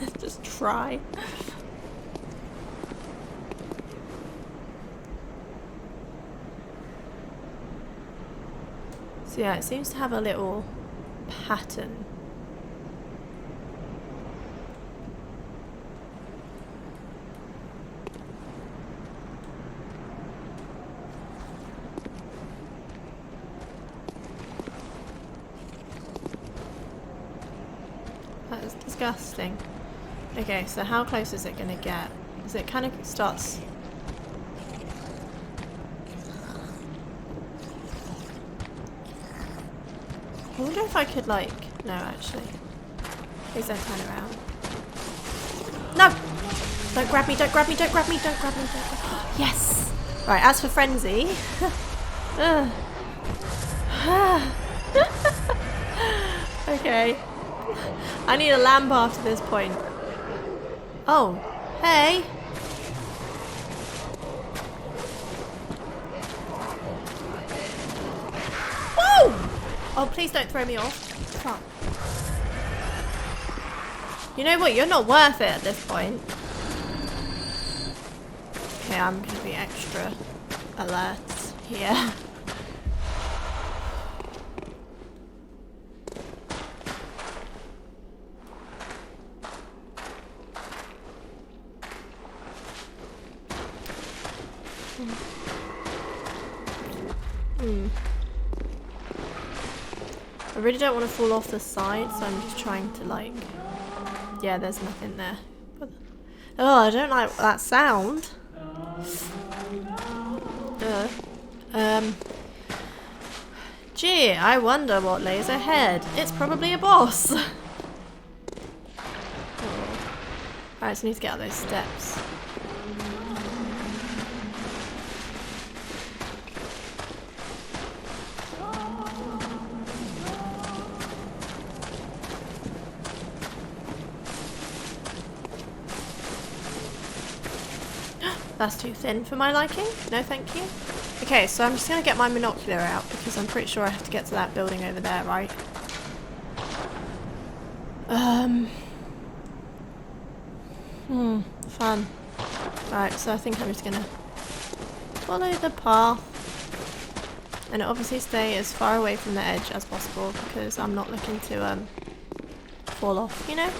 Let's just try. So yeah, it seems to have a little pattern. That is disgusting. Okay, so how close is it gonna get? Because it kind of starts... I wonder if I could, like... No, actually. Please don't turn around. No! Don't grab me, don't grab me, don't grab me, don't grab me, don't grab me. Yes! Right, as for frenzy... Okay. I need a lamp after this point. Oh, hey! Whoa! Oh, please don't throw me off. Fuck. You know what? You're not worth it at this point. Okay, I'm gonna be extra alert here. I really don't want to fall off the side, so I'm just trying to, like... Yeah, there's nothing there. Oh, I don't like that sound. Gee, I wonder what lays ahead. It's probably a boss. Oh. I just need to get out those steps. That's too thin for my liking. No, thank you. Okay, so I'm just going to get my binocular out because I'm pretty sure I have to get to that building over there, right? Fun. Right, so I think I'm just going to follow the path and obviously stay as far away from the edge as possible because I'm not looking to fall off, you know?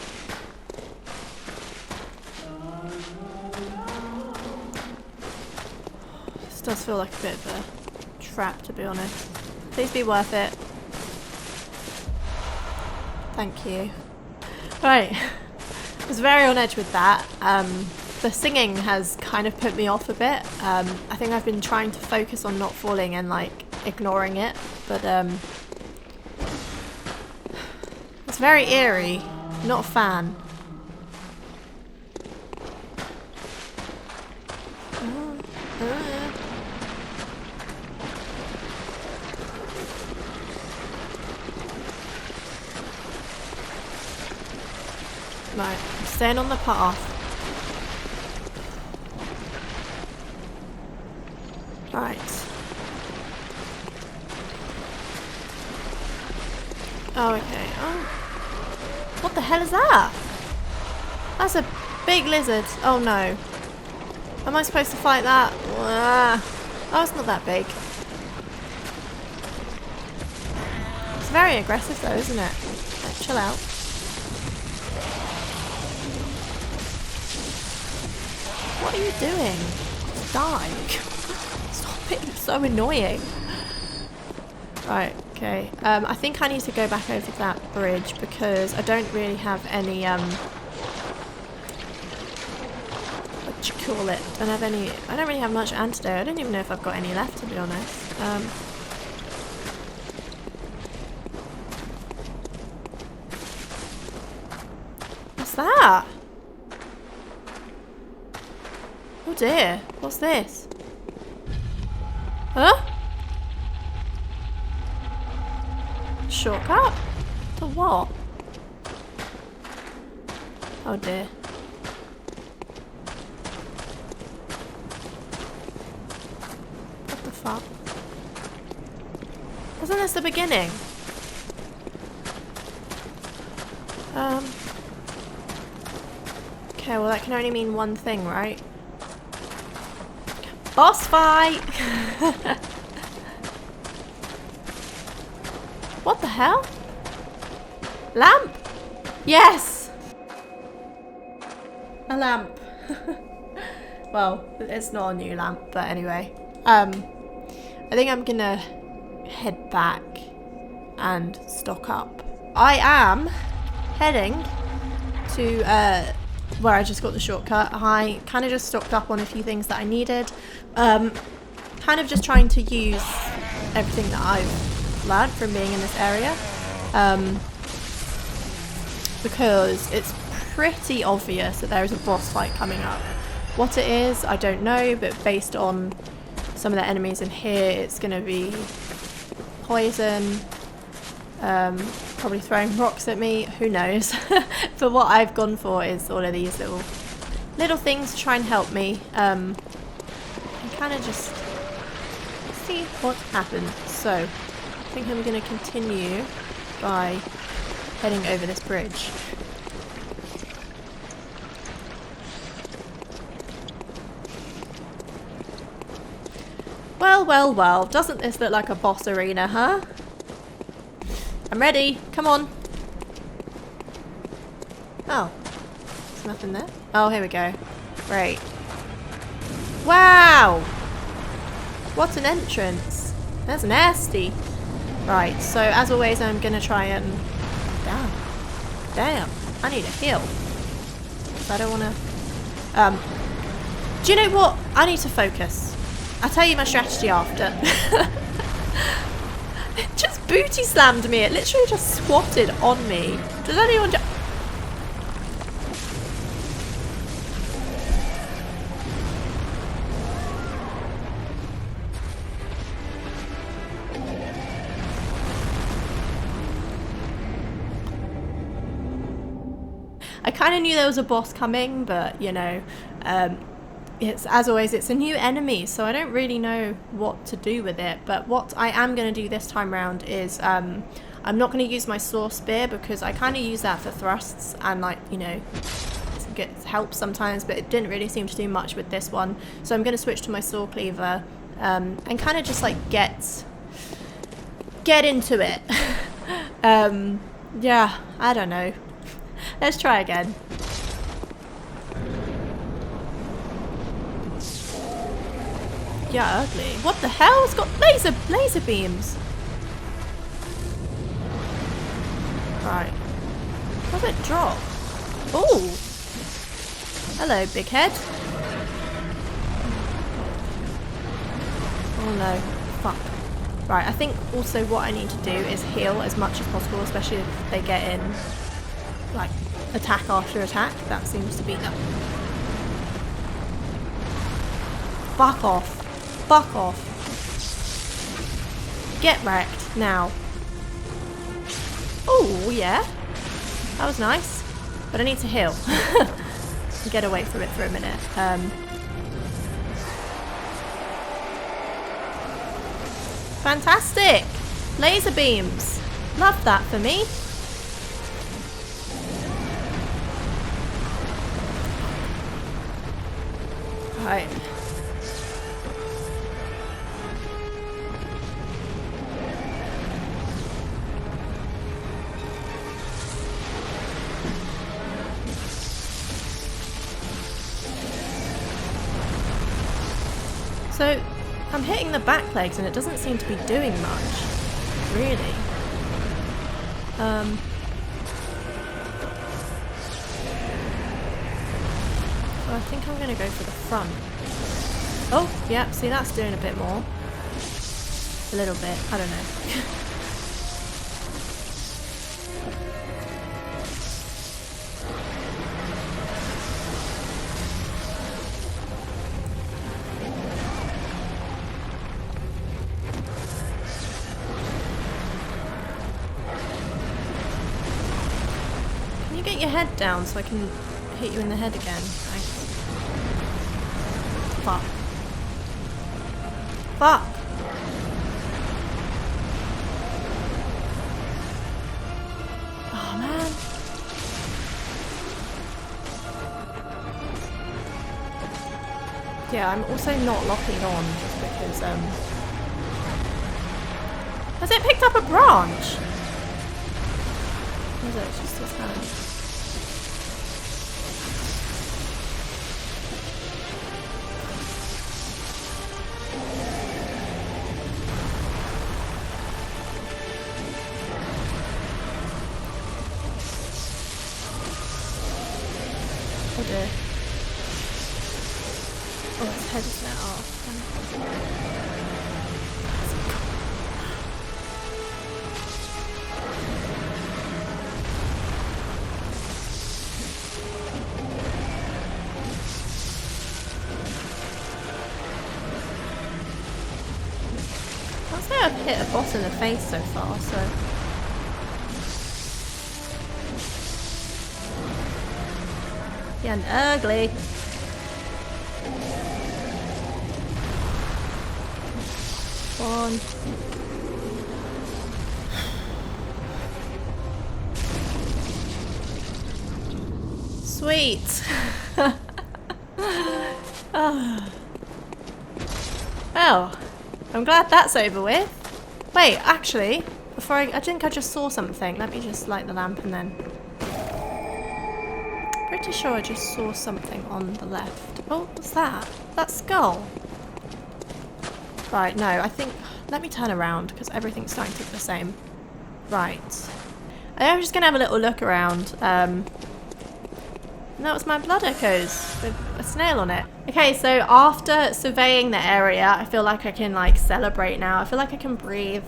Does feel like a bit of a trap, to be honest. Please be worth it. Thank you. Right. I was very on edge with that. The singing has kind of put me off a bit. I think I've been trying to focus on not falling and like ignoring it, but it's very eerie. Not a fan. Right, I'm staying on the path. Right. Oh, okay. Oh. What the hell is that? That's a big lizard. Oh no. Am I supposed to fight that? Oh, it's not that big. It's very aggressive though, isn't it? Like, chill out. What are you doing? It's dying. Stop it, it's so annoying. Right, okay. I think I need to go back over that bridge because I don't really have any, what do you call it? I don't really have much antidote. I don't even know if I've got any left, to be honest. What's that? Oh dear, what's this? Huh? Shortcut? To what? Oh dear. What the fuck? Wasn't this the beginning? Okay, well that can only mean one thing, right? Boss fight! What the hell? Lamp? Yes! A lamp. Well, it's not a new lamp, but anyway. I think I'm gonna head back and stock up. I am heading to where I just got the shortcut. I kind of just stocked up on a few things that I needed. Kind of just trying to use everything that I've learned from being in this area. Because it's pretty obvious that there is a boss fight coming up. What it is, I don't know, but based on some of the enemies in here, it's going to be poison, probably throwing rocks at me, who knows. But what I've gone for is all of these little things to try and help me, and kind of just see what happens. So I think I'm going to continue by heading over this bridge. Well, well, well. Doesn't this look like a boss arena, huh? I'm ready. Come on. Oh. There's nothing there. Oh, here we go. Great. Wow! What an entrance. That's nasty. Right, so as always, I'm going to try and... Damn. I need a heal. I don't want to... Do you know what? I need to focus. I'll tell you my strategy after. It just booty slammed me. It literally just swatted on me. Does anyone I kind of knew there was a boss coming, but you know, it's, as always, it's a new enemy, so I don't really know what to do with it. But what I am going to do this time round is I'm not going to use my saw spear, because I kind of use that for thrusts and, like, you know, it helps sometimes, but it didn't really seem to do much with this one. So I'm going to switch to my saw cleaver and kind of just like get into it. Yeah, I don't know. Let's try again. Yeah, ugly. What the hell? It's got laser beams. Right. How does it drop? Oh. Hello, big head. Oh no. Fuck. Right, I think also what I need to do is heal as much as possible, especially if they get in, like, attack after attack. That seems to be the... Fuck off. Fuck off. Get wrecked now. Oh, yeah. That was nice. But I need to heal. Get away from it for a minute. Fantastic! Laser beams. Love that for me. Right. So, I'm hitting the back legs and it doesn't seem to be doing much, really. So I think I'm going to go for the front. Oh, yeah, see, that's doing a bit more. A little bit, I don't know. Get your head down so I can hit you in the head again. Thanks. Fuck. Fuck. Yeah, I'm also not locking on just because, has it picked up a branch? Or is it just his hand? Oh dear. Oh, his head is now off. I'll say I've hit a boss in the face so far, so... Yeah, and ugly. One. Sweet. Oh. Well, I'm glad that's over with. Wait, actually, before I think I just saw something. Let me just light the lamp and then... Pretty sure I just saw something on the left. Oh, what's that? That skull? Right, no, I think... Let me turn around, because everything's starting to look the same. Right. I'm just going to have a little look around. And that was my blood echoes with a snail on it. Okay, so after surveying the area, I feel like I can, like, celebrate now. I feel like I can breathe.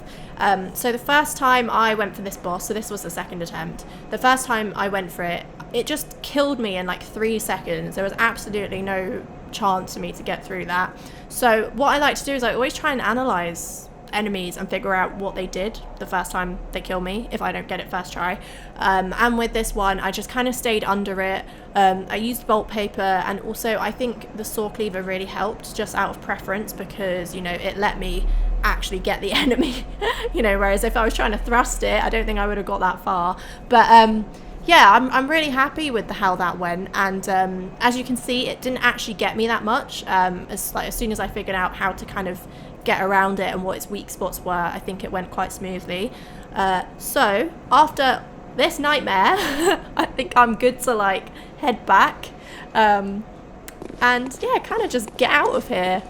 So the first time I went for this boss, so this was the second attempt. The first time I went for it, it just killed me in like 3 seconds. There was absolutely no chance for me to get through that. So what I like to do is I always try and analyze enemies and figure out what they did the first time they kill me if I don't get it first try. And with this one, I just kind of stayed under it. I used bolt paper, and also I think the saw cleaver really helped just out of preference because, you know, it let me actually get the enemy, you know, whereas if I was trying to thrust it, I don't think I would have got that far. But yeah, I'm really happy with how that went, and as you can see, it didn't actually get me that much. As soon as I figured out how to kind of get around it and what its weak spots were, I think it went quite smoothly. So after this nightmare, I think I'm good to like head back, and yeah, kind of just get out of here.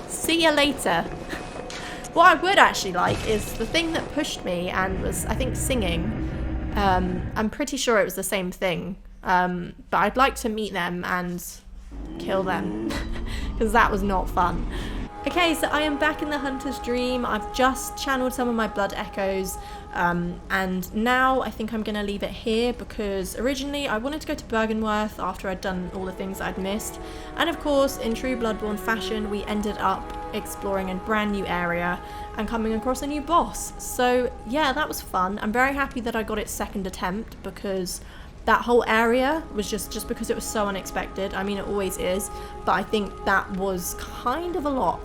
See you later. What I would actually like is the thing that pushed me and was, I think, singing. I'm pretty sure it was the same thing, but I'd like to meet them and kill them because that was not fun. Okay, so I am back in the Hunter's Dream. I've just channeled some of my blood echoes, and now I think I'm going to leave it here because originally I wanted to go to Bergenworth after I'd done all the things I'd missed, and of course in true Bloodborne fashion we ended up exploring a brand new area and coming across a new boss. So yeah, that was fun. I'm very happy that I got it second attempt because that whole area was just because it was so unexpected. I mean, it always is, but I think that was kind of a lot.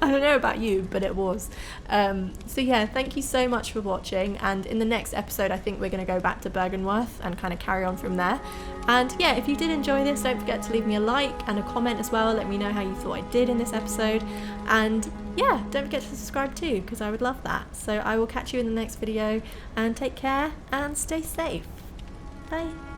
I don't know about you, but it was. So yeah, thank you so much for watching, and in the next episode I think we're going to go back to Bergenworth and kind of carry on from there. And yeah, if you did enjoy this, don't forget to leave me a like and a comment as well. Let me know how you thought I did in this episode, and yeah, don't forget to subscribe too because I would love that. So I will catch you in the next video, and take care and stay safe. Bye.